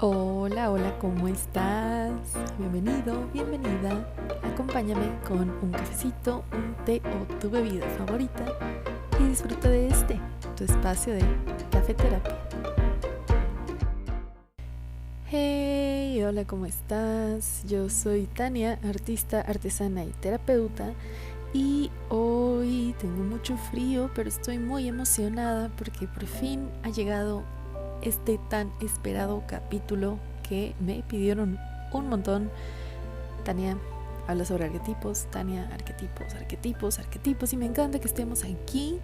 Hola, hola, ¿cómo estás? Bienvenido, bienvenida. Acompáñame con un cafecito, un té o tu bebida favorita y disfruta de tu espacio de cafeterapia. Hey, hola, ¿cómo estás? Yo soy Tania, artista, artesana y terapeuta. Y hoy tengo mucho frío, pero estoy muy emocionada porque por fin ha llegado este tan esperado capítulo que me pidieron un montón. Tania habla sobre arquetipos, Tania, arquetipos, y me encanta que estemos aquí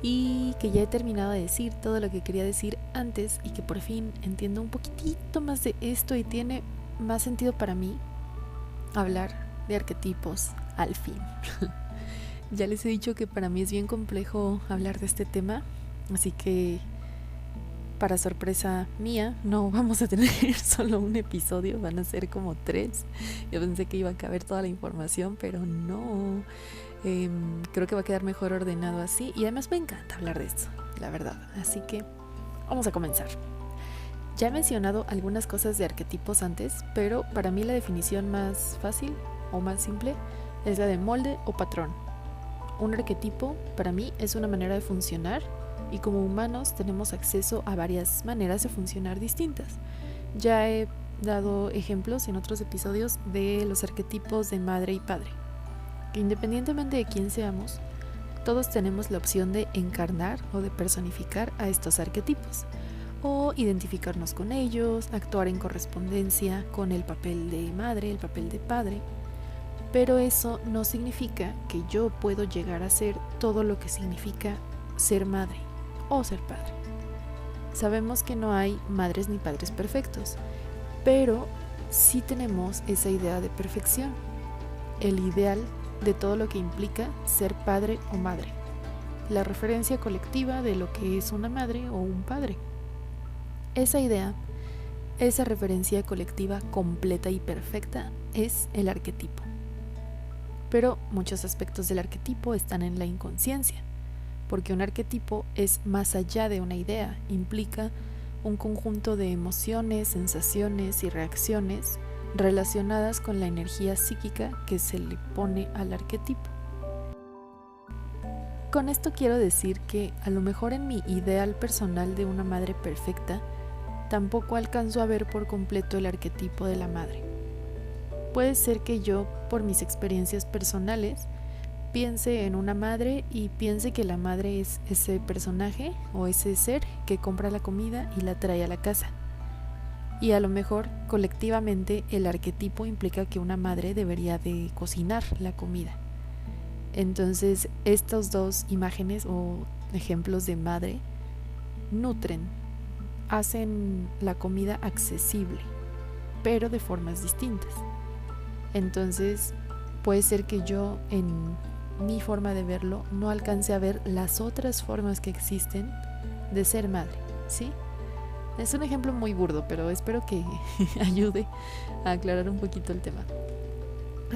y que ya he terminado de decir todo lo que quería decir antes y que por fin entiendo un poquitito más de esto y tiene más sentido para mí hablar de arquetipos al fin. Ya les he dicho que para mí es bien complejo hablar de este tema, así que para sorpresa mía no vamos a tener solo un episodio, van a ser como 3. Yo pensé que iba a caber toda la información, pero no. Creo que va a quedar mejor ordenado así y además me encanta hablar de esto, la verdad. Así que vamos a comenzar. Ya he mencionado algunas cosas de arquetipos antes, pero para mí la definición más fácil o más simple es la de molde o patrón. Un arquetipo para mí es una manera de funcionar y como humanos tenemos acceso a varias maneras de funcionar distintas. Ya he dado ejemplos en otros episodios de los arquetipos de madre y padre, que independientemente de quién seamos, todos tenemos la opción de encarnar o de personificar a estos arquetipos, o identificarnos con ellos, actuar en correspondencia con el papel de madre, el papel de padre. Pero eso no significa que yo puedo llegar a ser todo lo que significa ser madre o ser padre. Sabemos que no hay madres ni padres perfectos, pero sí tenemos esa idea de perfección, el ideal de todo lo que implica ser padre o madre, la referencia colectiva de lo que es una madre o un padre. Esa idea, esa referencia colectiva completa y perfecta es el arquetipo. Pero muchos aspectos del arquetipo están en la inconsciencia, porque un arquetipo es más allá de una idea, implica un conjunto de emociones, sensaciones y reacciones relacionadas con la energía psíquica que se le pone al arquetipo. Con esto quiero decir que a lo mejor en mi ideal personal de una madre perfecta, tampoco alcanzo a ver por completo el arquetipo de la madre. Puede ser que yo, por mis experiencias personales, piense en una madre y piense que la madre es ese personaje o ese ser que compra la comida y la trae a la casa. Y a lo mejor, colectivamente, el arquetipo implica que una madre debería de cocinar la comida. Entonces, estas dos imágenes o ejemplos de madre nutren, hacen la comida accesible, pero de formas distintas. Entonces, puede ser que yo en mi forma de verlo no alcance a ver las otras formas que existen de ser madre, ¿sí? Es un ejemplo muy burdo, pero espero que ayude a aclarar un poquito el tema.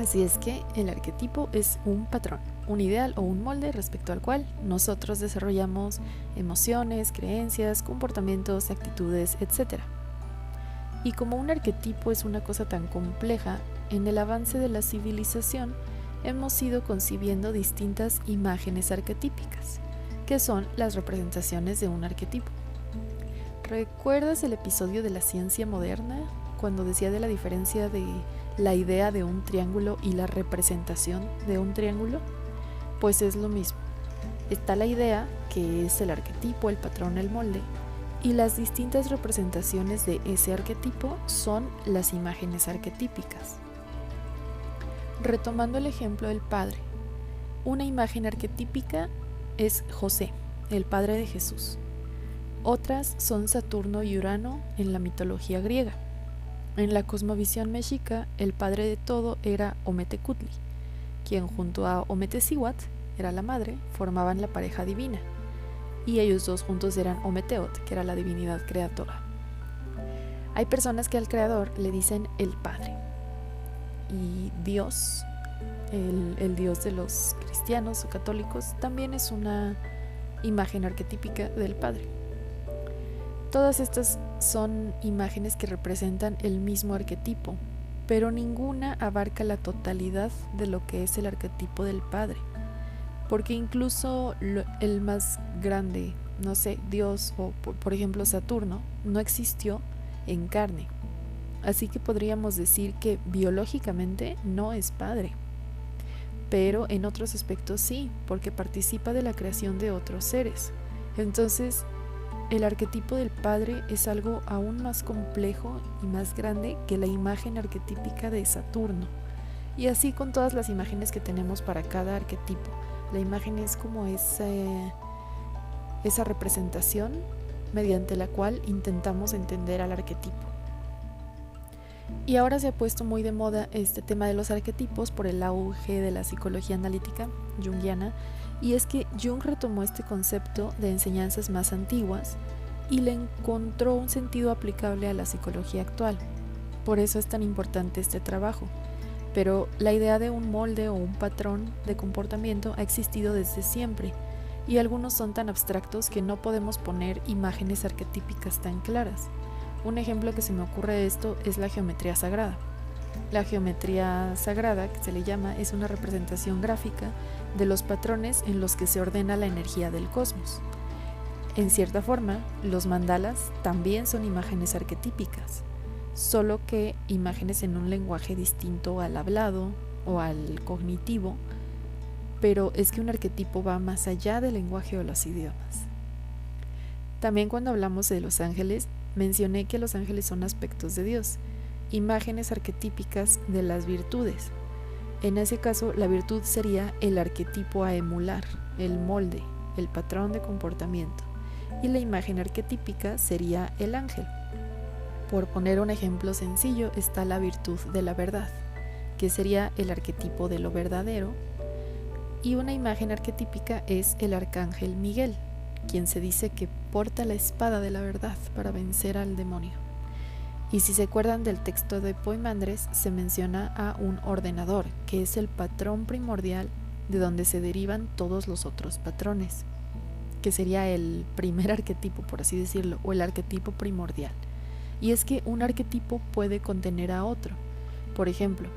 Así es que el arquetipo es un patrón, un ideal o un molde respecto al cual nosotros desarrollamos emociones, creencias, comportamientos, actitudes, etc. Y como un arquetipo es una cosa tan compleja, en el avance de la civilización hemos ido concibiendo distintas imágenes arquetípicas, que son las representaciones de un arquetipo. ¿Recuerdas el episodio de la ciencia moderna, cuando decía de la diferencia de la idea de un triángulo y la representación de un triángulo? Pues es lo mismo. Está la idea, que es el arquetipo, el patrón, el molde, y las distintas representaciones de ese arquetipo son las imágenes arquetípicas. Retomando el ejemplo del padre, una imagen arquetípica es José, el padre de Jesús. Otras son Saturno y Urano en la mitología griega. En la cosmovisión mexica, el padre de todo era Ometecutli, quien junto a Ometecihuatl, era la madre, formaban la pareja divina, y ellos dos juntos eran Ometeot, que era la divinidad creadora. Hay personas que al creador le dicen el padre, y Dios, el Dios de los cristianos o católicos, también es una imagen arquetípica del padre. Todas estas son imágenes que representan el mismo arquetipo, pero ninguna abarca la totalidad de lo que es el arquetipo del Padre, porque incluso el más grande, no sé, Dios o por ejemplo Saturno, no existió en carne. Así que podríamos decir que biológicamente no es padre, pero en otros aspectos sí, porque participa de la creación de otros seres. Entonces, el arquetipo del padre es algo aún más complejo y más grande que la imagen arquetípica de Saturno. Y así con todas las imágenes que tenemos para cada arquetipo. La imagen es como esa representación mediante la cual intentamos entender al arquetipo. Y ahora se ha puesto muy de moda este tema de los arquetipos por el auge de la psicología analítica junguiana, y es que Jung retomó este concepto de enseñanzas más antiguas y le encontró un sentido aplicable a la psicología actual. Por eso es tan importante este trabajo. Pero la idea de un molde o un patrón de comportamiento ha existido desde siempre, y algunos son tan abstractos que no podemos poner imágenes arquetípicas tan claras. Un ejemplo que se me ocurre de esto es la geometría sagrada. La geometría sagrada, que se le llama, es una representación gráfica de los patrones en los que se ordena la energía del cosmos. En cierta forma, los mandalas también son imágenes arquetípicas, solo que imágenes en un lenguaje distinto al hablado o al cognitivo, pero es que un arquetipo va más allá del lenguaje o los idiomas. También cuando hablamos de los ángeles, mencioné que los ángeles son aspectos de Dios, imágenes arquetípicas de las virtudes. En ese caso, la virtud sería el arquetipo a emular, el molde, el patrón de comportamiento, y la imagen arquetípica sería el ángel. Por poner un ejemplo sencillo, está la virtud de la verdad, que sería el arquetipo de lo verdadero, y una imagen arquetípica es el arcángel Miguel, quien se dice que porta la espada de la verdad para vencer al demonio. Y si se acuerdan del texto de Poimandres, se menciona a un ordenador, que es el patrón primordial de donde se derivan todos los otros patrones, que sería el primer arquetipo, por así decirlo, o el arquetipo primordial. Y es que un arquetipo puede contener a otro. Por ejemplo,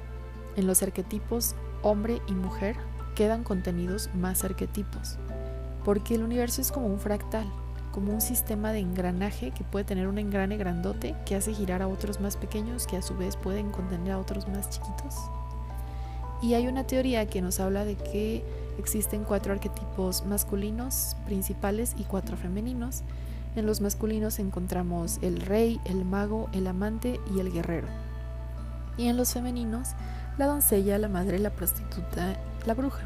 en los arquetipos hombre y mujer quedan contenidos más arquetipos, porque el universo es como un fractal, como un sistema de engranaje que puede tener un engrane grandote que hace girar a otros más pequeños que a su vez pueden contener a otros más chiquitos. Y hay una teoría que nos habla de que existen 4 arquetipos masculinos principales y 4 femeninos. En los masculinos encontramos el rey, el mago, el amante y el guerrero. Y en los femeninos, la doncella, la madre, la prostituta, la bruja.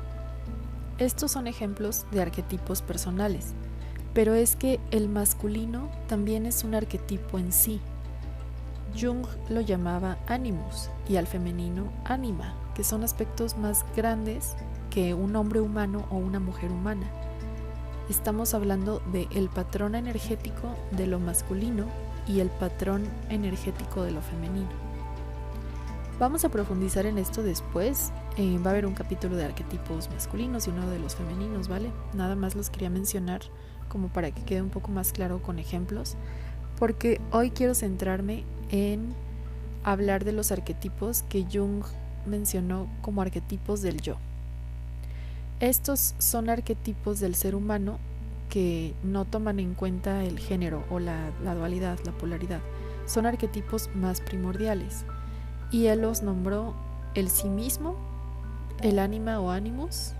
Estos son ejemplos de arquetipos personales, pero es que el masculino también es un arquetipo en sí. Jung lo llamaba animus y al femenino anima, que son aspectos más grandes que un hombre humano o una mujer humana. Estamos hablando del patrón energético de lo masculino y el patrón energético de lo femenino. Vamos a profundizar en esto después. Va a haber un capítulo de arquetipos masculinos y uno de los femeninos, ¿vale? Nada más los quería mencionar como para que quede un poco más claro con ejemplos, porque hoy quiero centrarme en hablar de los arquetipos que Jung mencionó como arquetipos del yo. Estos son arquetipos del ser humano que no toman en cuenta el género o la dualidad, la polaridad. Son arquetipos más primordiales. Y él los nombró el sí mismo, el ánima o ánimus,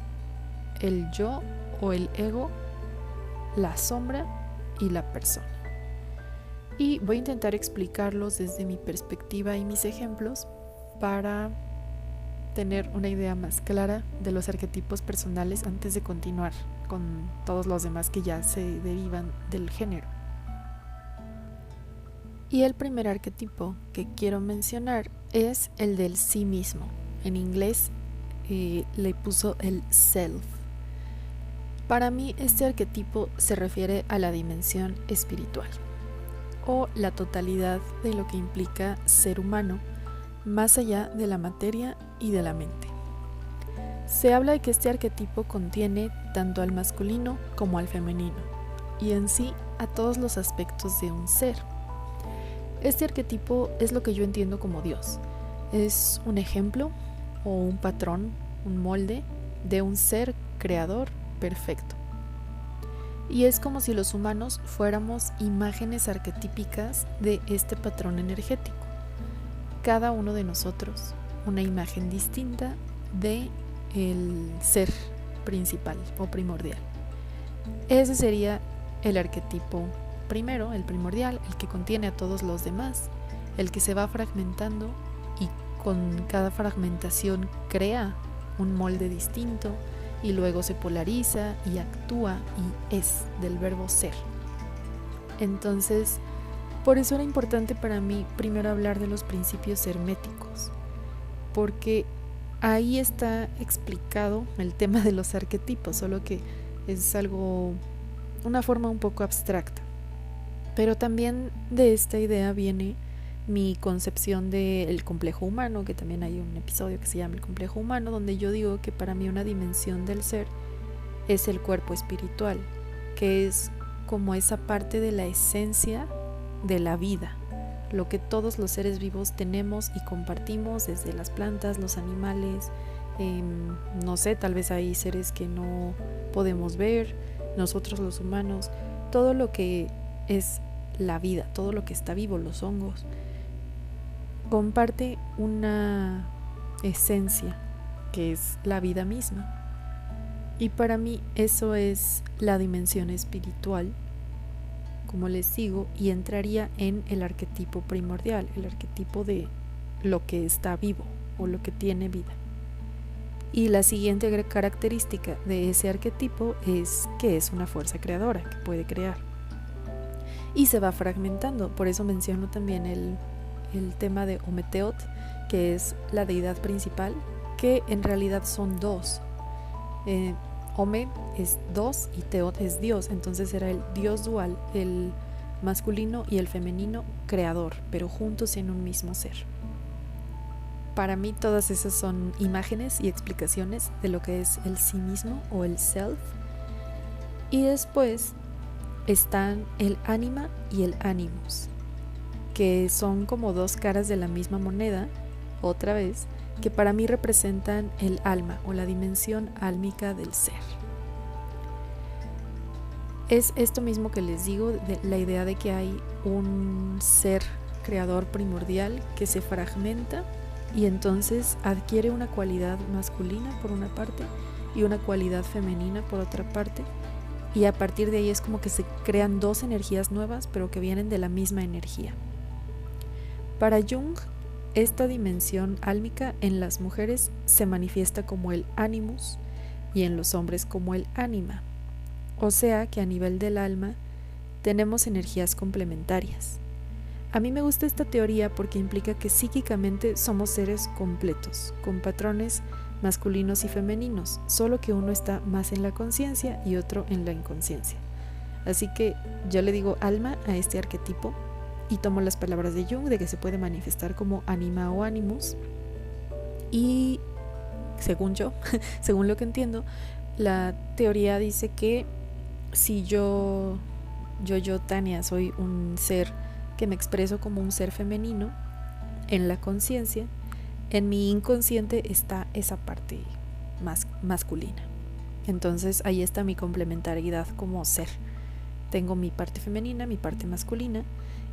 el yo o el ego, la sombra y la persona. Y voy a intentar explicarlos desde mi perspectiva y mis ejemplos para tener una idea más clara de los arquetipos personales antes de continuar con todos los demás que ya se derivan del género. Y el primer arquetipo que quiero mencionar es el del sí mismo. En inglés le puso el self. Para mí este arquetipo se refiere a la dimensión espiritual o la totalidad de lo que implica ser humano, más allá de la materia y de la mente. Se habla de que este arquetipo contiene tanto al masculino como al femenino, y en sí a todos los aspectos de un ser. Este arquetipo es lo que yo entiendo como Dios. Es un ejemplo o un patrón, un molde de un ser creador perfecto. Y es como si los humanos fuéramos imágenes arquetípicas de este patrón energético. Cada uno de nosotros una imagen distinta de el ser principal o primordial. Ese sería el arquetipo primero, el primordial, el que contiene a todos los demás, el que se va fragmentando y con cada fragmentación crea un molde distinto y luego se polariza y actúa y es del verbo ser. Entonces, por eso era importante para mí primero hablar de los principios herméticos, porque ahí está explicado el tema de los arquetipos, solo que es una forma un poco abstracta. Pero también de esta idea viene mi concepción del complejo humano, que también hay un episodio que se llama El complejo humano, donde yo digo que para mí una dimensión del ser es el cuerpo espiritual, que es como esa parte de la esencia de la vida, lo que todos los seres vivos tenemos y compartimos, desde las plantas, los animales, no sé, tal vez hay seres que no podemos ver, nosotros los humanos, todo lo que es la vida, todo lo que está vivo, los hongos, comparte una esencia que es la vida misma. Y para mí eso es la dimensión espiritual, como les digo, y entraría en el arquetipo primordial, el arquetipo de lo que está vivo o lo que tiene vida. Y la siguiente característica de ese arquetipo es que es una fuerza creadora, que puede crear. Y se va fragmentando, por eso menciono también el tema de Ometeot, que es la deidad principal, que en realidad son dos. Ome es dos y Teot es Dios, entonces era el Dios dual, el masculino y el femenino creador, pero juntos en un mismo ser. Para mí todas esas son imágenes y explicaciones de lo que es el sí mismo o el self. Y después están el ánima y el animus, que son como dos caras de la misma moneda, otra vez, que para mí representan el alma o la dimensión álmica del ser. Es esto mismo que les digo, de la idea de que hay un ser creador primordial que se fragmenta y entonces adquiere una cualidad masculina por una parte y una cualidad femenina por otra parte, y a partir de ahí es como que se crean dos energías nuevas pero que vienen de la misma energía. Para Jung, esta dimensión álmica en las mujeres se manifiesta como el animus y en los hombres como el ánima, o sea que a nivel del alma tenemos energías complementarias. A mí me gusta esta teoría porque implica que psíquicamente somos seres completos, con patrones masculinos y femeninos, solo que uno está más en la conciencia y otro en la inconsciencia. Así que yo le digo alma a este arquetipo y tomo las palabras de Jung de que se puede manifestar como anima o animus, y según yo, según lo que entiendo, la teoría dice que si yo, Tania, soy un ser que me expreso como un ser femenino en la conciencia, en mi inconsciente está esa parte masculina. Entonces ahí está mi complementariedad como ser. Tengo mi parte femenina, mi parte masculina,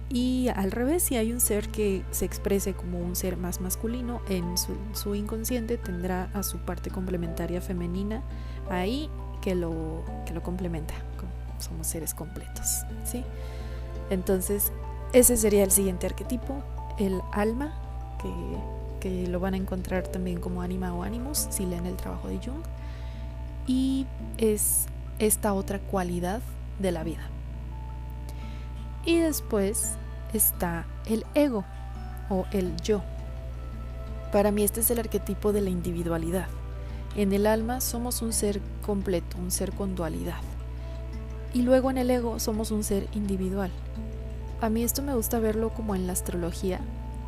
y al revés, si hay un ser que se exprese como un ser más masculino, en su inconsciente tendrá a su parte complementaria femenina ahí que lo complementa. Somos seres completos, ¿sí? Entonces ese sería el siguiente arquetipo, el alma, que lo van a encontrar también como anima o animus si leen el trabajo de Jung, y es esta otra cualidad de la vida. Y después está el ego o el yo. Para mí este es el arquetipo de la individualidad. En el alma somos un ser completo, un ser con dualidad. Y luego en el ego somos un ser individual. A mí esto me gusta verlo como en la astrología,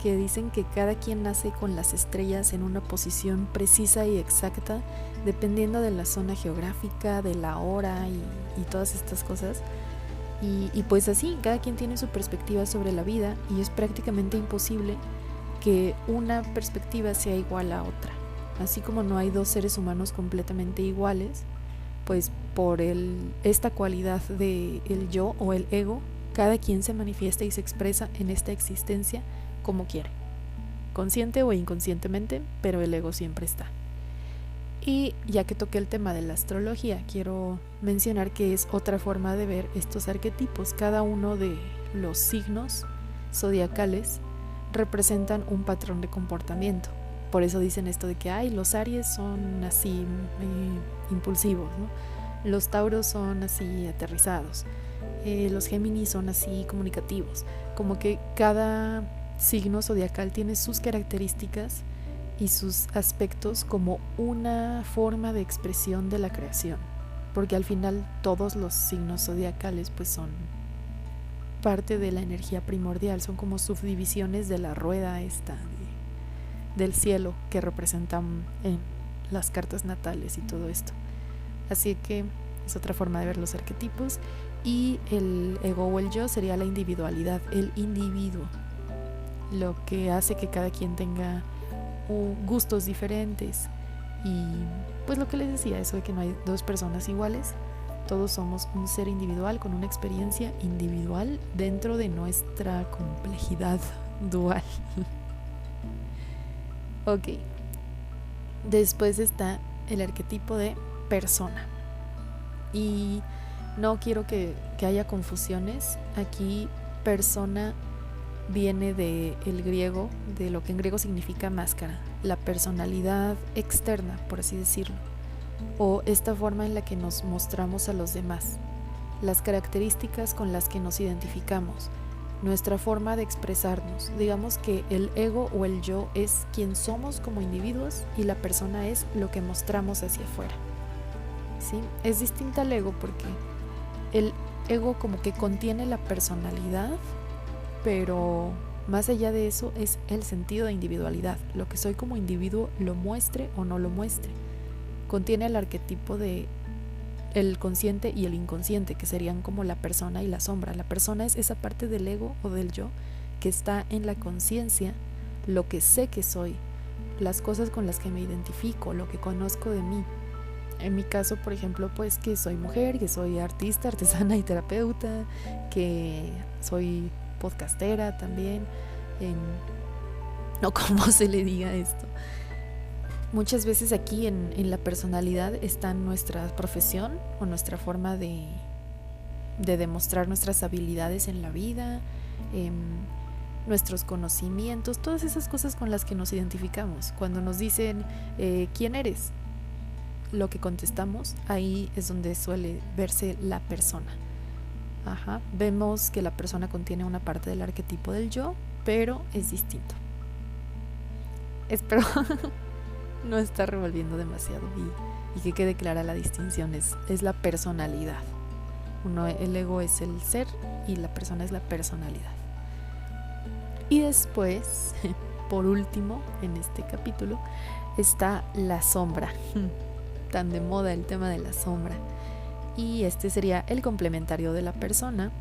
que dicen que cada quien nace con las estrellas en una posición precisa y exacta, dependiendo de la zona geográfica, de la hora y todas estas cosas. Y pues así, cada quien tiene su perspectiva sobre la vida y es prácticamente imposible que una perspectiva sea igual a otra. Así como no hay dos seres humanos completamente iguales, pues por esta cualidad de el yo o el ego, cada quien se manifiesta y se expresa en esta existencia como quiere, consciente o inconscientemente, pero el ego siempre está. Y ya que toqué el tema de la astrología, quiero mencionar que es otra forma de ver estos arquetipos. Cada uno de los signos zodiacales representan un patrón de comportamiento. Por eso dicen esto de que los Aries son así impulsivos, ¿no? Los Tauros son así aterrizados, los Géminis son así comunicativos. Como que cada signo zodiacal tiene sus características y sus aspectos como una forma de expresión de la creación, porque al final todos los signos zodiacales pues son parte de la energía primordial, son como subdivisiones de la rueda esta del cielo que representan en las cartas natales y todo esto. Así que es otra forma de ver los arquetipos. Y el ego o el yo sería la individualidad, el individuo, lo que hace que cada quien tenga gustos diferentes y pues lo que les decía, eso de que no hay dos personas iguales, todos somos un ser individual con una experiencia individual dentro de nuestra complejidad dual. Ok, después está el arquetipo de persona y no quiero que haya confusiones. Aquí persona viene del griego, de lo que en griego significa máscara, la personalidad externa, por así decirlo, o esta forma en la que nos mostramos a los demás, las características con las que nos identificamos, nuestra forma de expresarnos. Digamos que el ego o el yo es quien somos como individuos y la persona es lo que mostramos hacia afuera, ¿sí? Es distinta al ego porque el ego como que contiene la personalidad, pero más allá de eso es el sentido de individualidad, lo que soy como individuo, lo muestre o no lo muestre. Contiene el arquetipo de el consciente y el inconsciente, que serían como la persona y la sombra. La persona es esa parte del ego o del yo que está en la conciencia, lo que sé que soy, las cosas con las que me identifico, lo que conozco de mí. En mi caso, por ejemplo, pues que soy mujer, que soy artista, artesana y terapeuta, que soy podcastera también, no como se le diga esto. Muchas veces aquí en la personalidad está nuestra profesión o nuestra forma de demostrar nuestras habilidades en la vida, nuestros conocimientos, todas esas cosas con las que nos identificamos. Cuando nos dicen ¿quién eres? Lo que contestamos, ahí es donde suele verse la persona. Vemos que la persona contiene una parte del arquetipo del yo, pero es distinto. Espero no estar revolviendo demasiado y que quede clara la distinción. Es la personalidad. El ego es el ser y la persona es la personalidad. Y después, por último, en este capítulo, está la sombra. Tan de moda el tema de la sombra. Y este sería el complementario de la persona,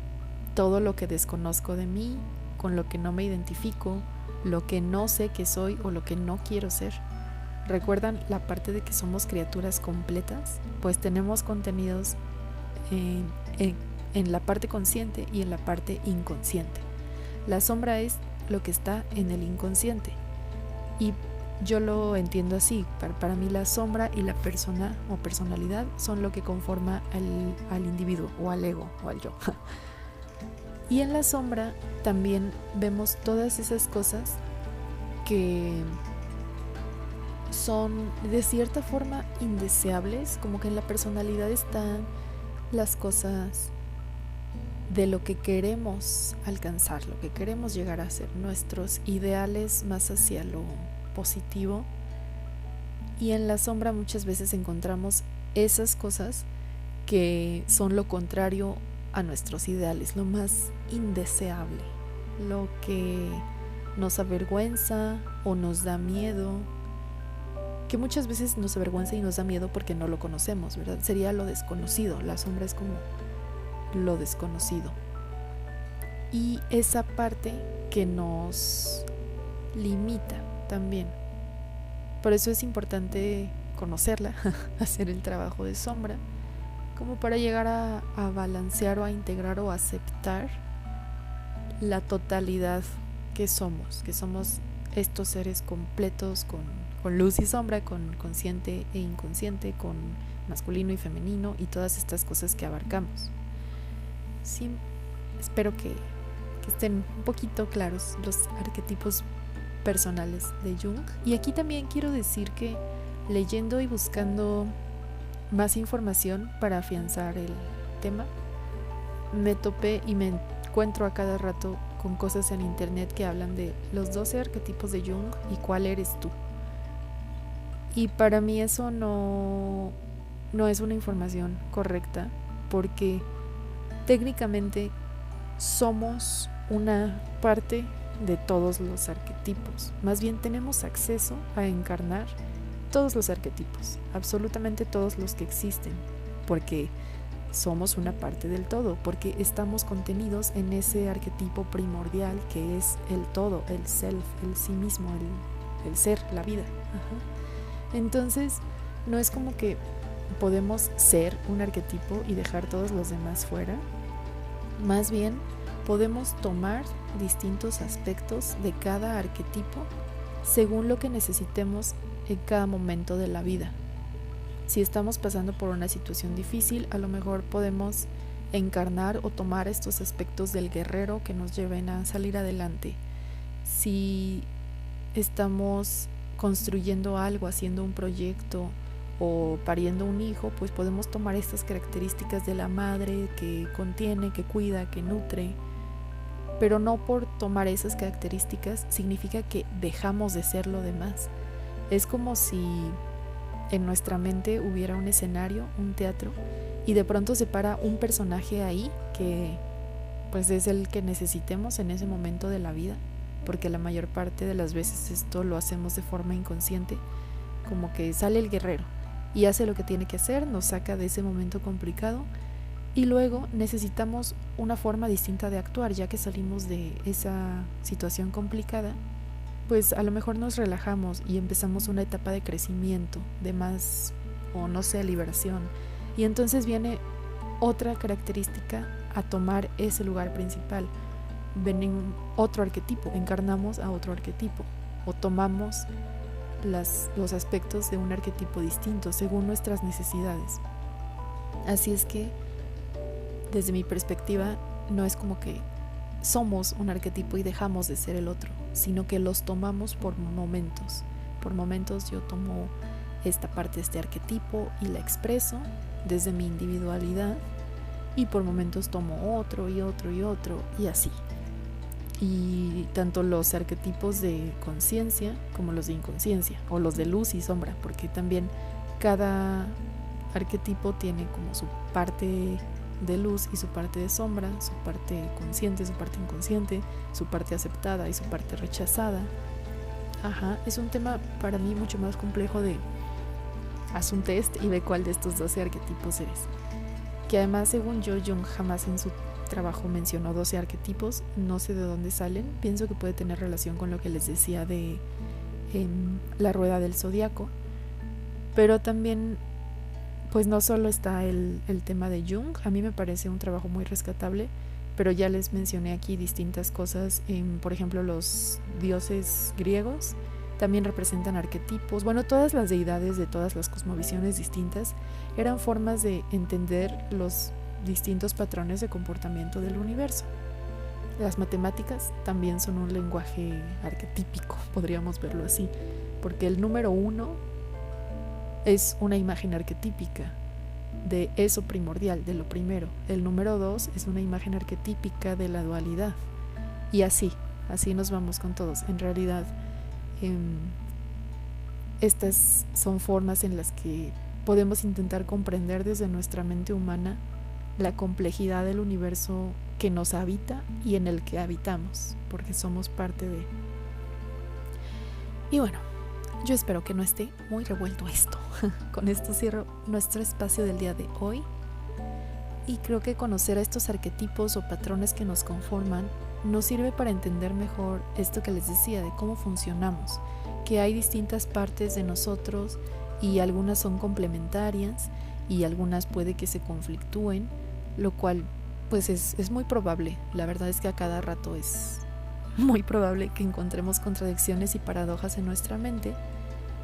todo lo que desconozco de mí, con lo que no me identifico, lo que no sé que soy o lo que no quiero ser. ¿Recuerdan la parte de que somos criaturas completas? Pues tenemos contenidos en la parte consciente y en la parte inconsciente. La sombra es lo que está en el inconsciente y yo lo entiendo así. Para mí la sombra y la persona o personalidad son lo que conforma al individuo o al ego o al yo. Y en la sombra también vemos todas esas cosas que son de cierta forma indeseables, como que en la personalidad están las cosas de lo que queremos alcanzar, lo que queremos llegar a ser, nuestros ideales más hacia lo positivo. Y en la sombra muchas veces encontramos esas cosas que son lo contrario a nuestros ideales, lo más indeseable, lo que nos avergüenza o nos da miedo, que muchas veces nos avergüenza y nos da miedo porque no lo conocemos, ¿verdad? Sería lo desconocido. La sombra es como lo desconocido. Y esa parte que nos limita también. Por eso es importante conocerla, hacer el trabajo de sombra, como para llegar a balancear o a integrar o a aceptar la totalidad que somos estos seres completos con luz y sombra, con consciente e inconsciente, con masculino y femenino y todas estas cosas que abarcamos. Sí, espero que estén un poquito claros los arquetipos personales de Jung. Y aquí también quiero decir que leyendo y buscando más información para afianzar el tema, me topé y me encuentro a cada rato con cosas en internet que hablan de los 12 arquetipos de Jung y cuál eres tú. Y para mí eso no es una información correcta, porque técnicamente somos una parte de todos los arquetipos. Más bien tenemos acceso a encarnar todos los arquetipos, absolutamente todos los que existen, porque somos una parte del todo, porque estamos contenidos en ese arquetipo primordial que es el todo, el self, el sí mismo, el ser, la vida. Entonces, no es como que podemos ser un arquetipo y dejar todos los demás fuera. Más bien, podemos tomar distintos aspectos de cada arquetipo según lo que necesitemos en cada momento de la vida. Si estamos pasando por una situación difícil, a lo mejor podemos encarnar o tomar estos aspectos del guerrero que nos lleven a salir adelante. Si estamos construyendo algo, haciendo un proyecto o pariendo un hijo, pues podemos tomar estas características de la madre que contiene, que cuida, que nutre. Pero no por tomar esas características significa que dejamos de ser lo demás. Es como si en nuestra mente hubiera un escenario, un teatro, y de pronto se para un personaje ahí que pues es el que necesitemos en ese momento de la vida, porque la mayor parte de las veces esto lo hacemos de forma inconsciente, como que sale el guerrero y hace lo que tiene que hacer, nos saca de ese momento complicado y luego necesitamos una forma distinta de actuar, ya que salimos de esa situación complicada. Pues a lo mejor nos relajamos y empezamos una etapa de crecimiento, de más, o no sé, liberación. Y entonces viene otra característica a tomar ese lugar principal. Viene otro arquetipo, encarnamos a otro arquetipo, o tomamos los aspectos de un arquetipo distinto según nuestras necesidades. Así es que, desde mi perspectiva, no es como que somos un arquetipo y dejamos de ser el otro, sino que los tomamos por momentos. Por momentos yo tomo esta parte de este arquetipo y la expreso desde mi individualidad, y por momentos tomo otro y otro y otro y así. Y tanto los arquetipos de conciencia como los de inconsciencia, o los de luz y sombra, porque también cada arquetipo tiene como su parte de luz y su parte de sombra, su parte consciente, su parte inconsciente, su parte aceptada y su parte rechazada. Es un tema para mí mucho más complejo de haz un test y ve cuál de estos 12 arquetipos eres. Que además, según yo, Jung jamás en su trabajo mencionó 12 arquetipos, no sé de dónde salen, pienso que puede tener relación con lo que les decía de la rueda del zodiaco, pero también pues no solo está el tema de Jung. A mí me parece un trabajo muy rescatable, pero ya les mencioné aquí distintas cosas. Por ejemplo, los dioses griegos también representan arquetipos. Bueno, todas las deidades de todas las cosmovisiones distintas eran formas de entender los distintos patrones de comportamiento del universo. Las matemáticas también son un lenguaje arquetípico, podríamos verlo así, porque el número 1 es una imagen arquetípica de eso primordial, de lo primero. El número 2 es una imagen arquetípica de la dualidad. Y así nos vamos con todos. En realidad, estas son formas en las que podemos intentar comprender desde nuestra mente humana la complejidad del universo que nos habita y en el que habitamos, porque somos parte de. Y bueno, yo espero que no esté muy revuelto esto. Con esto cierro nuestro espacio del día de hoy. Y creo que conocer a estos arquetipos o patrones que nos conforman nos sirve para entender mejor esto que les decía de cómo funcionamos, que hay distintas partes de nosotros y algunas son complementarias y algunas puede que se conflictúen, lo cual pues es muy probable. La verdad es que a cada rato es muy probable que encontremos contradicciones y paradojas en nuestra mente,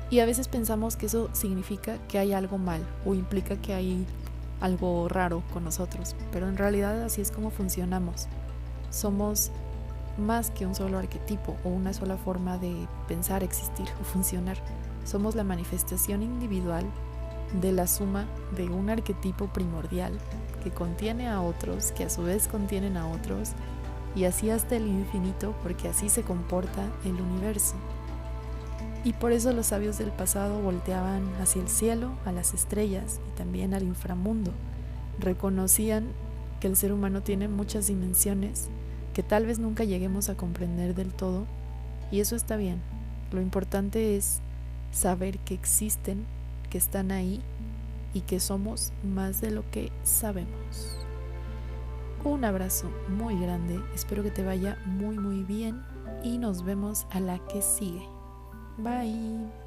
y a veces pensamos que eso significa que hay algo mal o implica que hay algo raro con nosotros, pero en realidad así es como funcionamos. Somos más que un solo arquetipo o una sola forma de pensar, existir o funcionar. Somos la manifestación individual de la suma de un arquetipo primordial que contiene a otros, que a su vez contienen a otros, y así hasta el infinito, porque así se comporta el universo. Y por eso los sabios del pasado volteaban hacia el cielo, a las estrellas y también al inframundo. Reconocían que el ser humano tiene muchas dimensiones que tal vez nunca lleguemos a comprender del todo, y eso está bien. Lo importante es saber que existen, que están ahí y que somos más de lo que sabemos. Un abrazo muy grande, espero que te vaya muy bien y nos vemos a la que sigue. Bye.